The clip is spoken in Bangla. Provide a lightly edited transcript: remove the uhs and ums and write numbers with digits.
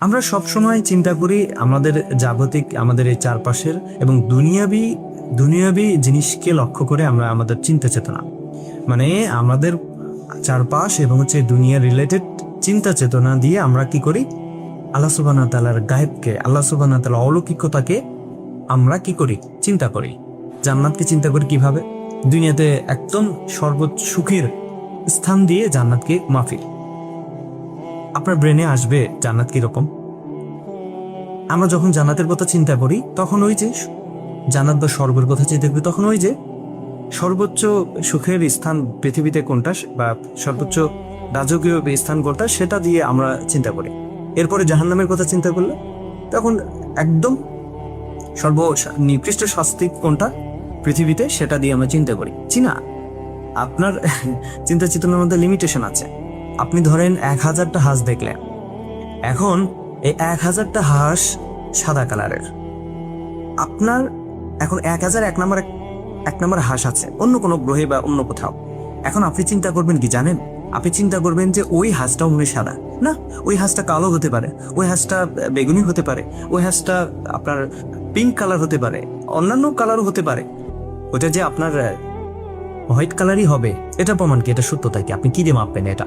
আমরা সব সময় চিন্তা করি আমাদের জাগতিক, আমাদের এই চারপাশের এবং দুনিয়াবি জিনিসকে লক্ষ্য করে আমরা আমাদের চিন্তা চেতনা, মানে আমাদের চারপাশ এবং হচ্ছে দুনিয়া রিলেটেড চিন্তা চেতনা দিয়ে আমরা কি করি, আল্লাহ সুবহানাহু ওয়া তাআলার গায়েবকে, আল্লাহ সুবহানাহু ওয়া তাআলার অলৌকিকতাকে আমরা কি করি, চিন্তা করি। জান্নাতকে চিন্তা করি কিভাবে? দুনিয়াতে একদম সর্বোচ্চ সুখের স্থান দিয়ে জান্নাতকে মাফিক। আপনার ব্রেনে আসবে জান্নাত কিরকম। আমরা যখন জান্নাতের কথা চিন্তা করি তখন ওই যে জান্নাত বা স্বর্গের কথা চিন্তা করি, তখন ওই যে সর্বোচ্চ সুখের স্থান পৃথিবীতে কোনটা বা সর্বোচ্চ রাজকীয় স্থান কোনটা সেটা দিয়ে আমরা চিন্তা করি। এরপরে জাহান্নামের কথা চিন্তা করলে তখন একদম নিকৃষ্ট শাস্তি কোনটা পৃথিবীতে সেটা দিয়ে আমরা চিন্তা করি। চিনা আপনার চিন্তা চেতনার মধ্যে লিমিটেশন আছে। আপনি ধরেন 1000টা হাঁস দেখলেন, এখন এই 1000টা হাঁস সাদা কালারের, আপনার এখন 1001 নম্বর হাঁস আছে অন্য কোনো গ্রহে বা অন্য কোথাও। এখন আপনি চিন্তা করবেন কি জানেন? আপনি চিন্তা করবেন যে ওই হাঁসটাও মনে সাদা না, ওই হাঁসটা কালো হতে পারে, ওই হাঁসটা বেগুনি হতে পারে, ওই হাঁসটা আপনার পিঙ্ক কালার হতে পারে, অন্যান্য কালারও হতে পারে। ওটা যে আপনার হোয়াইট কালারই হবে এটা প্রমাণ কি? এটা সত্যতা কি? আপনি কি দিয়ে মাপবেন এটা?